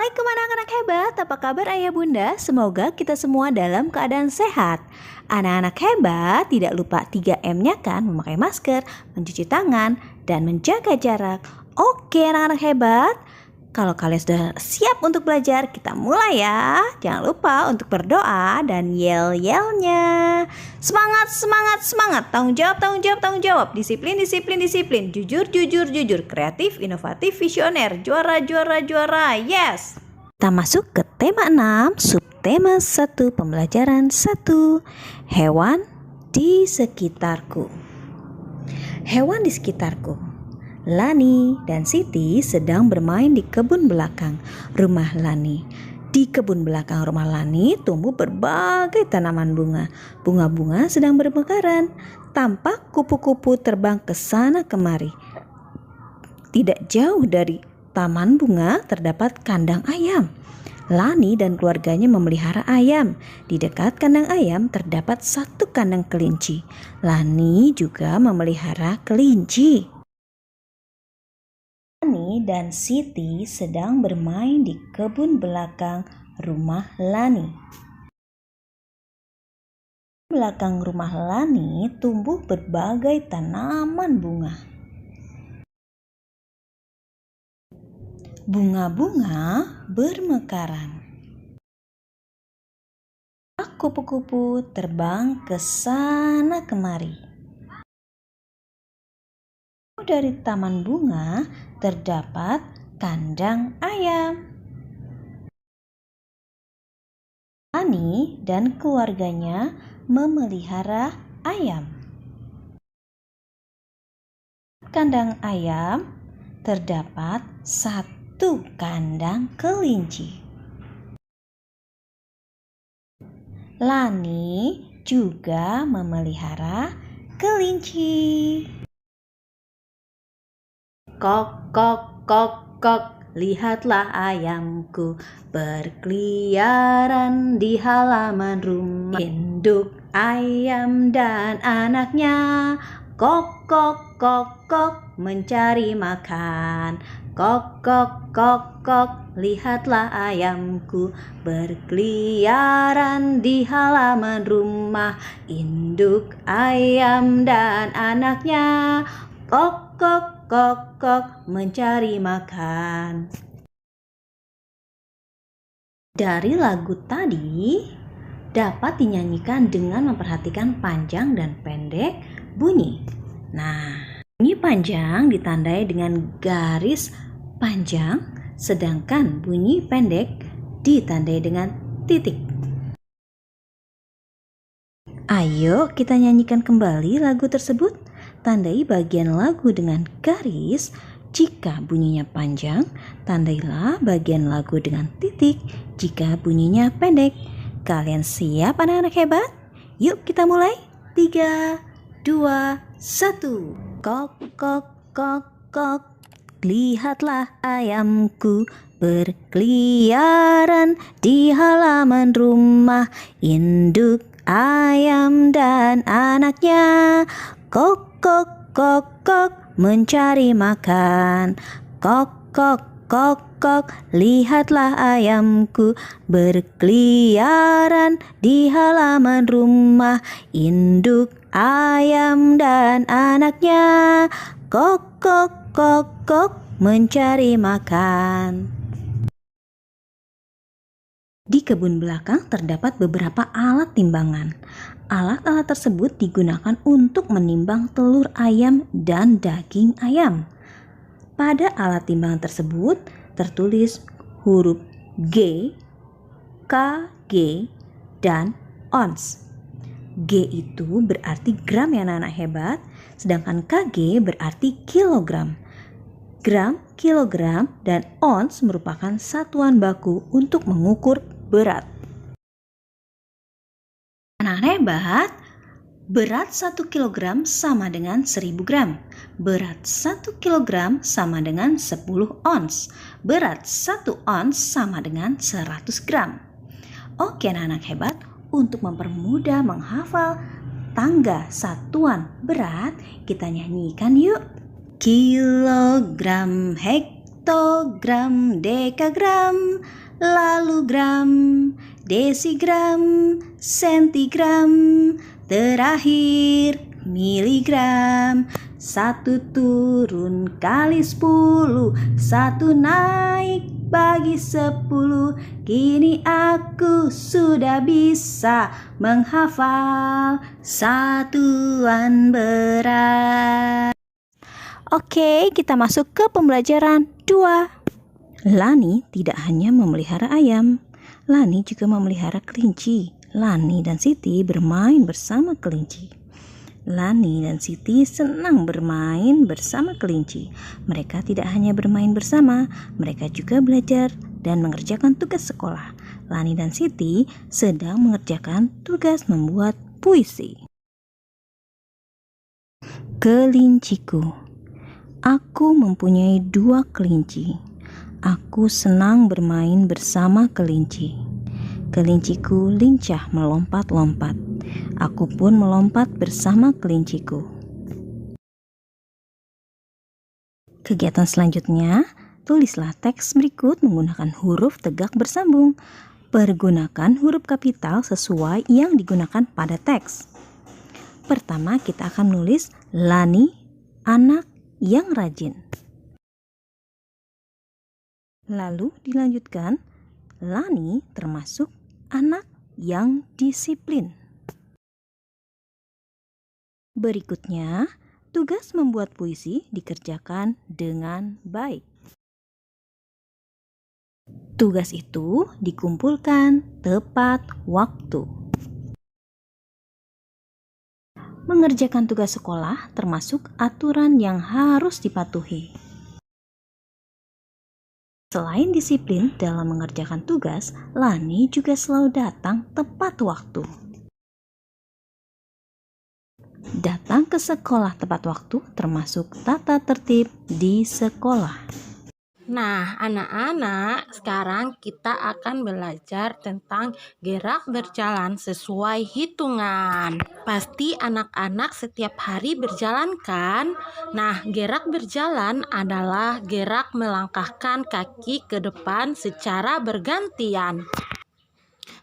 Assalamualaikum anak-anak hebat, apa kabar ayah bunda? Semoga kita semua dalam keadaan sehat. Anak-anak hebat tidak lupa 3M-nya kan, memakai masker, mencuci tangan, dan menjaga jarak. Oke anak-anak hebat, kalau kalian sudah siap untuk belajar, kita mulai ya. Jangan lupa untuk berdoa dan yel-yelnya. Semangat, semangat, semangat. Tanggung jawab, tanggung jawab, tanggung jawab. Disiplin, disiplin, disiplin. Jujur, jujur, jujur. Kreatif, inovatif, visioner. Juara, juara, juara. Yes! Kita masuk ke tema 6, subtema 1, pembelajaran 1. Hewan di sekitarku. Hewan di sekitarku. Lani dan Siti sedang bermain di kebun belakang rumah Lani. Di kebun belakang rumah Lani tumbuh berbagai tanaman bunga. Bunga-bunga sedang bermekaran. Tampak kupu-kupu terbang ke sana kemari. Tidak jauh dari taman bunga terdapat kandang ayam. Lani dan keluarganya memelihara ayam. Di dekat kandang ayam terdapat satu kandang kelinci. Lani juga memelihara kelinci. Lani dan Siti sedang bermain di kebun belakang rumah Lani. Di belakang rumah Lani tumbuh berbagai tanaman bunga. Bunga-bunga bermekaran. Kupu-kupu terbang ke sana kemari. Dari taman bunga terdapat kandang ayam. Lani dan keluarganya memelihara ayam. Kandang ayam terdapat satu kandang kelinci. Lani juga memelihara kelinci. Kok, kok, kok, kok, lihatlah ayamku berkeliaran di halaman rumah. Induk ayam dan anaknya kok, kok, kok, kok, mencari makan. Kok, kok, kok, kok, lihatlah ayamku berkeliaran di halaman rumah. Induk ayam dan anaknya kok, kok, kok, kok, mencari makan. Dari lagu tadi dapat dinyanyikan dengan memperhatikan panjang dan pendek bunyi. Nah, bunyi panjang ditandai dengan garis panjang, sedangkan bunyi pendek ditandai dengan titik. Ayo kita nyanyikan kembali lagu tersebut. Tandai bagian lagu dengan garis. Jika bunyinya panjang, tandailah bagian lagu dengan titik jika bunyinya pendek. Kalian siap anak-anak hebat? Yuk kita mulai. 3, 2, 1. Kok, kok, kok, kok, lihatlah ayamku berkeliaran di halaman rumah. Induk ayam dan anaknya kok, kok, kok, kok, mencari makan. Kok, kok, kok, kok, lihatlah ayamku berkeliaran di halaman rumah. Induk ayam dan anaknya kok, kok, kok, kok, mencari makan. Di kebun belakang terdapat beberapa alat timbangan. Alat-alat tersebut digunakan untuk menimbang telur ayam dan daging ayam. Pada alat timbangan tersebut tertulis huruf G, KG, dan ons. G itu berarti gram ya anak-anak hebat, sedangkan KG berarti kilogram. Gram, kilogram, dan ons merupakan satuan baku untuk mengukur berat. Anak-anak hebat, berat 1 kg sama dengan 1000 gram. Berat 1 kg sama dengan 10 ons. Berat 1 ons sama dengan 100 gram. Oke anak-anak hebat, untuk mempermudah menghafal tangga satuan berat, kita nyanyikan yuk. Kilogram, oktogram, dekagram, lalu gram, desigram, sentigram, terakhir miligram. 1 turun kali 10, 1 naik bagi 10. Kini aku sudah bisa menghafal satuan berat. Oke, kita masuk ke pembelajaran 2. Lani tidak hanya memelihara ayam, Lani juga memelihara kelinci. Lani dan Siti bermain bersama kelinci. Lani dan Siti senang bermain bersama kelinci. Mereka tidak hanya bermain bersama, mereka juga belajar dan mengerjakan tugas sekolah. Lani dan Siti sedang mengerjakan tugas membuat puisi. Kelinciku. Aku mempunyai 2 kelinci. Aku senang bermain bersama kelinci. Kelinciku lincah melompat-lompat. Aku pun melompat bersama kelinciku. Kegiatan selanjutnya, tulislah teks berikut menggunakan huruf tegak bersambung. Pergunakan huruf kapital sesuai yang digunakan pada teks. Pertama, kita akan menulis Lani, anak yang rajin. Lalu dilanjutkan, Lani termasuk anak yang disiplin. Berikutnya, tugas membuat puisi dikerjakan dengan baik. Tugas itu dikumpulkan tepat waktu. Mengerjakan tugas sekolah termasuk aturan yang harus dipatuhi. Selain disiplin dalam mengerjakan tugas, Lani juga selalu datang tepat waktu. Datang ke sekolah tepat waktu termasuk tata tertib di sekolah. Nah, anak-anak, sekarang kita akan belajar tentang gerak berjalan sesuai hitungan. Pasti anak-anak setiap hari berjalan kan? Nah, gerak berjalan adalah gerak melangkahkan kaki ke depan secara bergantian.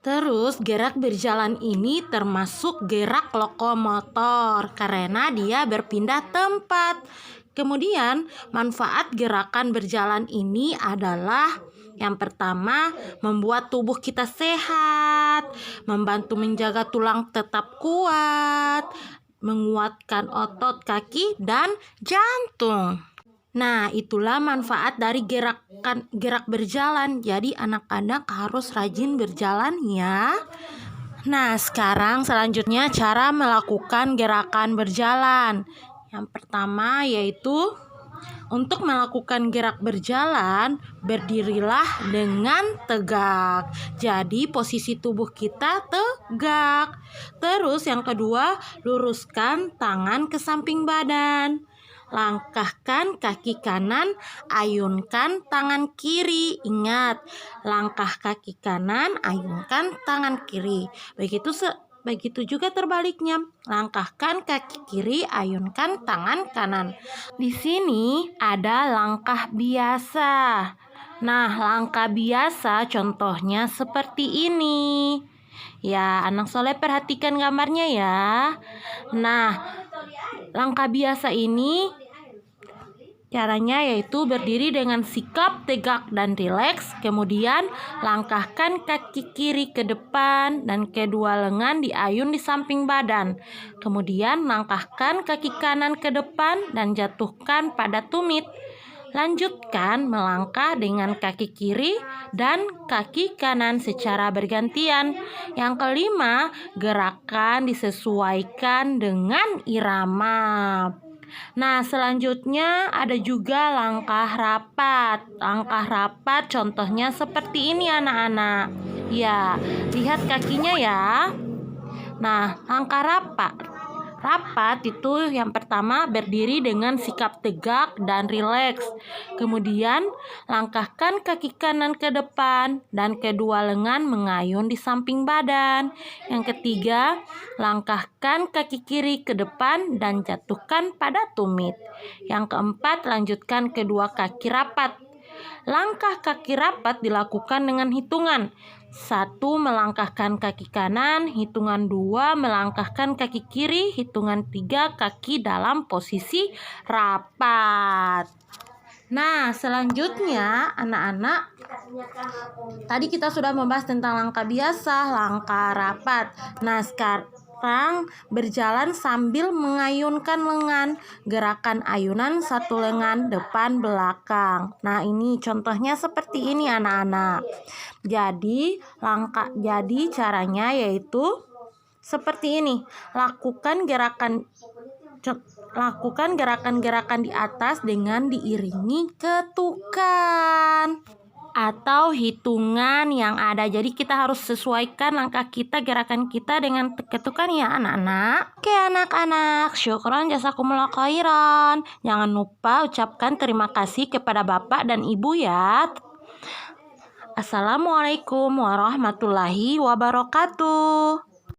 Terus gerak berjalan ini termasuk gerak lokomotor karena dia berpindah tempat. Kemudian manfaat gerakan berjalan ini adalah yang pertama, membuat tubuh kita sehat, membantu menjaga tulang tetap kuat, menguatkan otot kaki dan jantung. Nah, itulah manfaat dari gerak berjalan. Jadi anak-anak harus rajin berjalan ya. Nah, sekarang selanjutnya cara melakukan gerakan berjalan. Yang pertama yaitu untuk melakukan gerak berjalan, berdirilah dengan tegak. Jadi posisi tubuh kita tegak. Terus yang kedua, luruskan tangan ke samping badan. Langkahkan kaki kanan, ayunkan tangan kiri. Ingat, langkah kaki kanan, ayunkan tangan kiri. Begitu juga terbaliknya. Langkahkan kaki kiri, ayunkan tangan kanan. Di sini ada langkah biasa. Nah, langkah biasa contohnya seperti ini. Ya, anak soleh perhatikan gambarnya ya. Nah, langkah biasa ini caranya yaitu berdiri dengan sikap tegak dan rileks, kemudian langkahkan kaki kiri ke depan dan kedua lengan diayun di samping badan. Kemudian langkahkan kaki kanan ke depan dan jatuhkan pada tumit. Lanjutkan melangkah dengan kaki kiri dan kaki kanan secara bergantian. Yang kelima, gerakan disesuaikan dengan irama. Nah, selanjutnya ada juga langkah rapat. Langkah rapat contohnya seperti ini anak-anak. Ya, lihat kakinya ya. Nah, langkah rapat. Rapat itu yang pertama berdiri dengan sikap tegak dan rileks. Kemudian langkahkan kaki kanan ke depan dan kedua lengan mengayun di samping badan. Yang ketiga, langkahkan kaki kiri ke depan dan jatuhkan pada tumit. Yang keempat, lanjutkan kedua kaki rapat. Langkah kaki rapat dilakukan dengan hitungan 1. Melangkahkan kaki kanan, hitungan 2. Melangkahkan kaki kiri, hitungan 3. Kaki dalam posisi rapat. Nah, selanjutnya anak-anak, tadi kita sudah membahas tentang langkah biasa, langkah rapat. Nah, sekarang berjalan sambil mengayunkan lengan, gerakan ayunan satu lengan depan belakang. Nah, ini contohnya seperti ini anak-anak. Jadi caranya yaitu seperti ini. Lakukan gerakan-gerakan di atas dengan diiringi ketukan atau hitungan yang ada. Jadi kita harus sesuaikan langkah kita, gerakan kita dengan ketukan ya anak-anak. Oke anak-anak, syukran jazakumullah khairan. Jangan lupa ucapkan terima kasih kepada Bapak dan Ibu ya. Assalamualaikum warahmatullahi wabarakatuh.